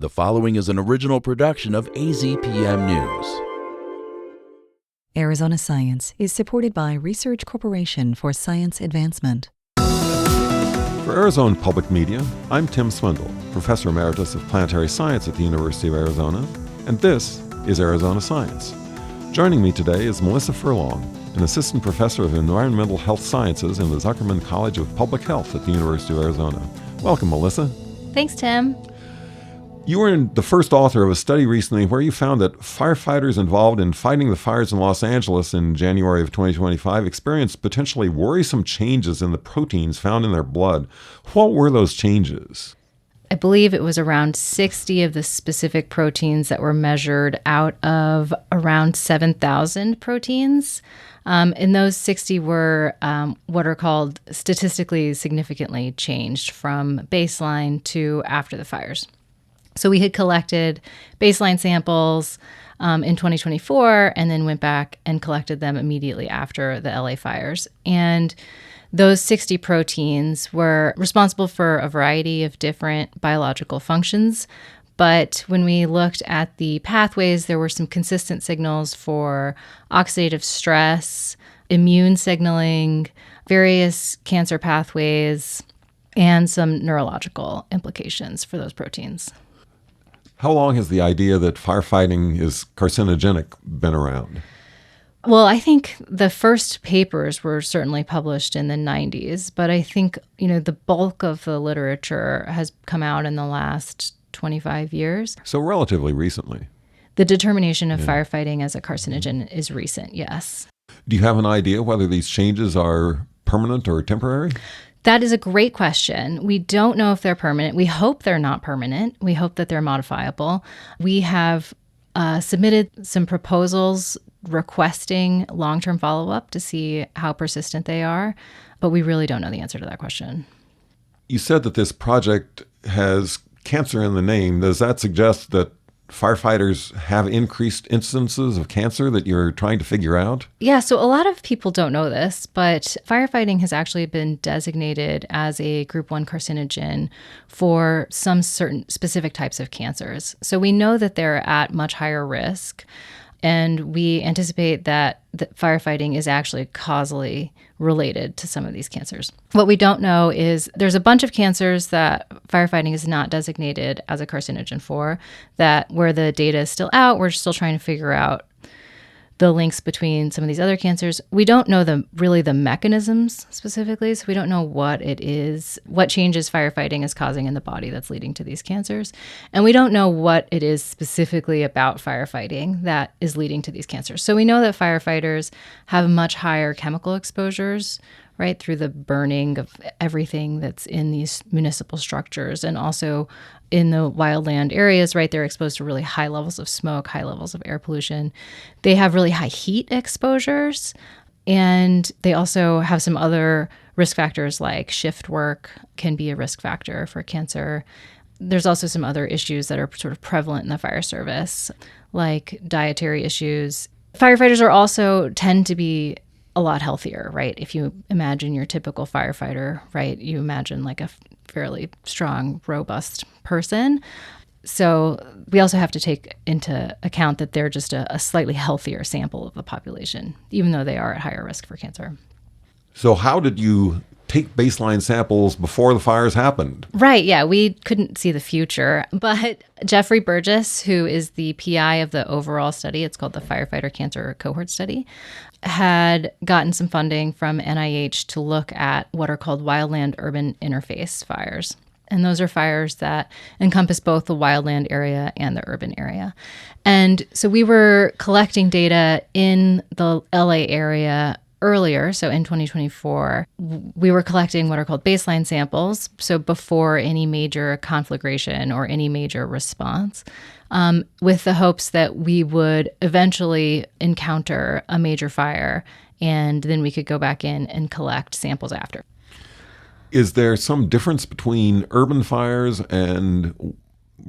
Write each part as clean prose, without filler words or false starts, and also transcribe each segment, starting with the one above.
The following is an original production of AZPM News. Arizona Science is supported by Research Corporation for Science Advancement. For Arizona Public Media, I'm Tim Swindle, Professor Emeritus of Planetary Science at the University of Arizona, and this is Arizona Science. Joining me today is Melissa Furlong, an Assistant Professor of Environmental Health Sciences in the Zuckerman College of Public Health at the University of Arizona. Welcome, Melissa. Thanks, Tim. You were the first author of a study recently where you found that firefighters involved in fighting the fires in Los Angeles in January of 2025 experienced potentially worrisome changes in the proteins found in their blood. What were those changes? I believe it was around 60 of the specific proteins that were measured out of around 7,000 proteins. And those 60 were what are called statistically significantly changed from baseline to after the fires. So we had collected baseline samples in 2024 and then went back and collected them immediately after the LA fires. And those 60 proteins were responsible for a variety of different biological functions. But when we looked at the pathways, there were some consistent signals for oxidative stress, immune signaling, various cancer pathways, and some neurological implications for those proteins. How long has the idea that firefighting is carcinogenic been around? Well, I think the first papers were certainly published in the 90s, but I think, the bulk of the literature has come out in the last 25 years. So relatively recently. The determination of firefighting as a carcinogen is recent, yes. Do you have an idea whether these changes are permanent or temporary? That is a great question. We don't know if they're permanent. We hope they're not permanent. We hope that they're modifiable. We have submitted some proposals requesting long-term follow-up to see how persistent they are, but we really don't know the answer to that question. You said that this project has cancer in the name. Does that suggest that firefighters have increased instances of cancer that you're trying to figure out? Yeah, so a lot of people don't know this, but firefighting has actually been designated as a group 1 carcinogen for some certain specific types of cancers. So we know that they're at much higher risk, and we anticipate that firefighting is actually causally related to some of these cancers. What we don't know is there's a bunch of cancers that firefighting is not designated as a carcinogen for, that where the data is still out, we're still trying to figure out the links between some of these other cancers. We don't know the mechanisms specifically, so we don't know what it is, what changes firefighting is causing in the body that's leading to these cancers. And we don't know what it is specifically about firefighting that is leading to these cancers. So we know that firefighters have much higher chemical exposures, right, through the burning of everything that's in these municipal structures, and also in the wildland areas, right, they're exposed to really high levels of smoke, high levels of air pollution. They have really high heat exposures, and they also have some other risk factors like shift work can be a risk factor for cancer. There's also some other issues that are sort of prevalent in the fire service, like dietary issues. Firefighters are also tend to be a lot healthier, right? If you imagine your typical firefighter, right, you imagine like a fairly strong, robust person. So we also have to take into account that they're just a slightly healthier sample of the population, even though they are at higher risk for cancer. So how did you take baseline samples before the fires happened? Right, yeah, we couldn't see the future, but Jeffrey Burgess, who is the PI of the overall study, it's called the Firefighter Cancer Cohort Study, had gotten some funding from NIH to look at what are called wildland-urban interface fires. And those are fires that encompass both the wildland area and the urban area. And so we were collecting data in the LA area earlier, so in 2024, we were collecting what are called baseline samples, so before any major conflagration or any major response, with the hopes that we would eventually encounter a major fire, and then we could go back in and collect samples after. Is there some difference between urban fires and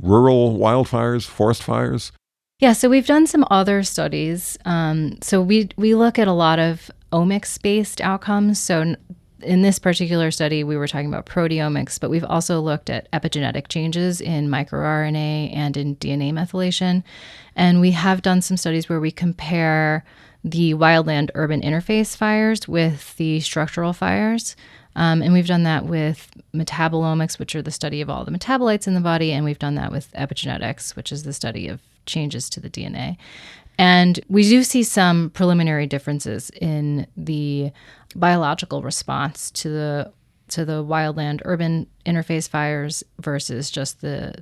rural wildfires, forest fires? Yeah, so we've done some other studies. So we look at a lot of omics-based outcomes, so In this particular study, we were talking about proteomics, but we've also looked at epigenetic changes in microRNA and in DNA methylation. And we have done some studies where we compare the wildland-urban interface fires with the structural fires. And we've done that with metabolomics, which are the study of all the metabolites in the body, and we've done that with epigenetics, which is the study of changes to the DNA. And we do see some preliminary differences in the biological response to the wildland-urban interface fires versus just the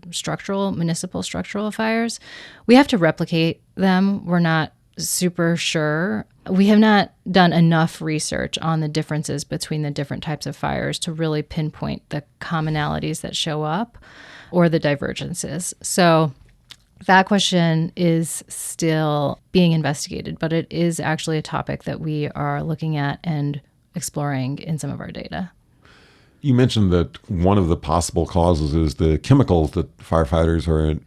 municipal structural fires. We have to replicate them. We're not super sure. We have not done enough research on the differences between the different types of fires to really pinpoint the commonalities that show up or the divergences. So that question is still being investigated, but it is actually a topic that we are looking at and exploring in some of our data. You mentioned that one of the possible causes is the chemicals that firefighters are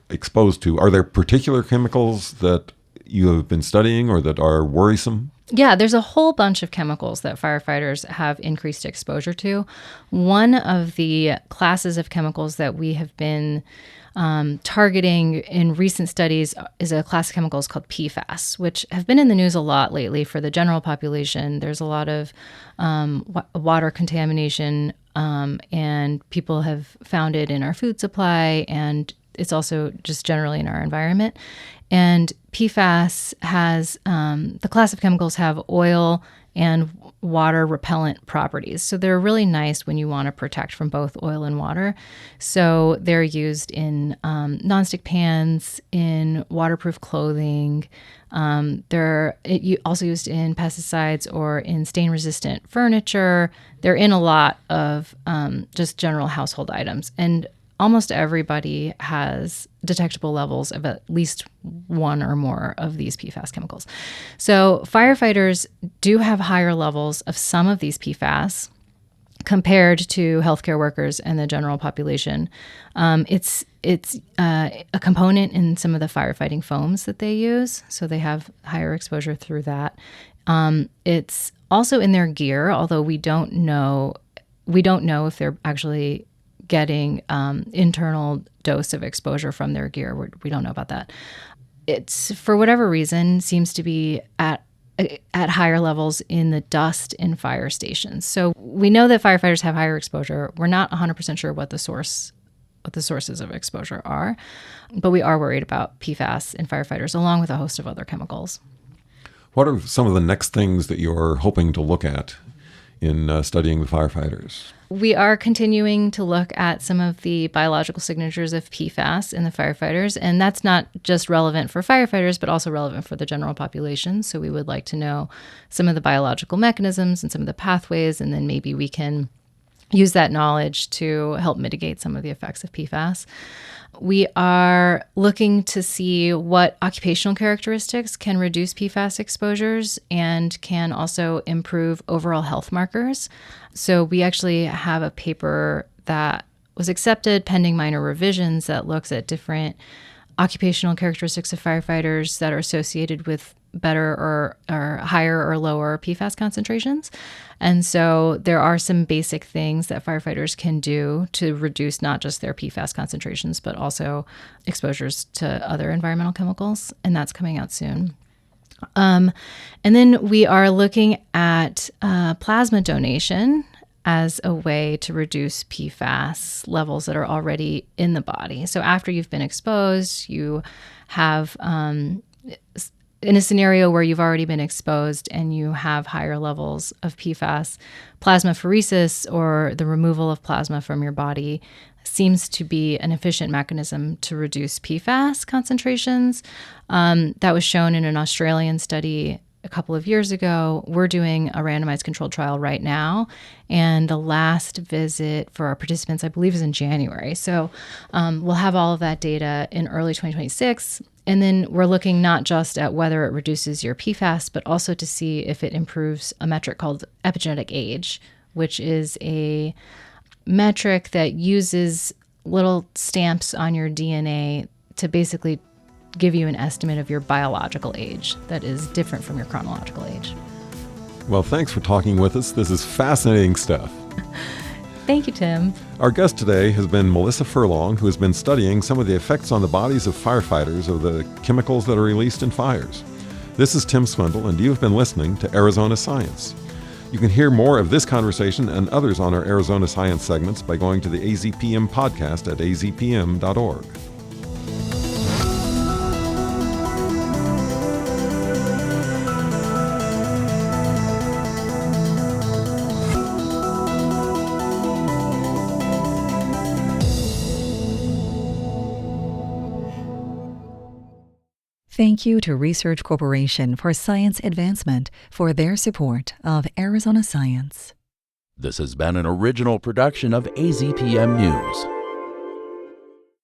exposed to. Are there particular chemicals that you have been studying or that are worrisome? Yeah, there's a whole bunch of chemicals that firefighters have increased exposure to. One of the classes of chemicals that we have been targeting in recent studies is a class of chemicals called PFAS, which have been in the news a lot lately for the general population. There's a lot of water contamination, and people have found it in our food supply, and it's also just generally in our environment. And PFAS has, the class of chemicals have oil and water repellent properties. So they're really nice when you want to protect from both oil and water. So they're used in nonstick pans, in waterproof clothing. They're also used in pesticides or in stain-resistant furniture. They're in a lot of just general household items. And almost everybody has detectable levels of at least one or more of these PFAS chemicals. So firefighters do have higher levels of some of these PFAS compared to healthcare workers and the general population. It's a component in some of the firefighting foams that they use, so they have higher exposure through that. It's also in their gear, although we don't know if they're actually getting internal dose of exposure from their gear. We don't know about that. It's, for whatever reason, seems to be at higher levels in the dust in fire stations. So we know that firefighters have higher exposure. We're not 100% sure what the sources of exposure are, but we are worried about PFAS in firefighters, along with a host of other chemicals. What are some of the next things that you're hoping to look at in studying the firefighters? We are continuing to look at some of the biological signatures of PFAS in the firefighters, and that's not just relevant for firefighters, but also relevant for the general population. So we would like to know some of the biological mechanisms and some of the pathways, and then maybe we can use that knowledge to help mitigate some of the effects of PFAS. We are looking to see what occupational characteristics can reduce PFAS exposures and can also improve overall health markers. So we actually have a paper that was accepted pending minor revisions that looks at different occupational characteristics of firefighters that are associated with better or higher or lower PFAS concentrations. And so there are some basic things that firefighters can do to reduce not just their PFAS concentrations, but also exposures to other environmental chemicals. And that's coming out soon. And then we are looking at plasma donation as a way to reduce PFAS levels that are already in the body. So after you've been exposed, you have in a scenario where you've already been exposed and you have higher levels of PFAS, plasmapheresis, or the removal of plasma from your body, seems to be an efficient mechanism to reduce PFAS concentrations. That was shown in an Australian study a couple of years ago. We're doing a randomized controlled trial right now, and the last visit for our participants, I believe, is in January. So we'll have all of that data in early 2026. And then we're looking not just at whether it reduces your PFAS, but also to see if it improves a metric called epigenetic age, which is a metric that uses little stamps on your DNA to basically give you an estimate of your biological age that is different from your chronological age. Well, thanks for talking with us. This is fascinating stuff. Thank you, Tim. Our guest today has been Melissa Furlong, who has been studying some of the effects on the bodies of firefighters of the chemicals that are released in fires. This is Tim Swindle, and you've been listening to Arizona Science. You can hear more of this conversation and others on our Arizona Science segments by going to the AZPM podcast at azpm.org. Thank you to Research Corporation for Science Advancement for their support of Arizona Science. This has been an original production of AZPM News.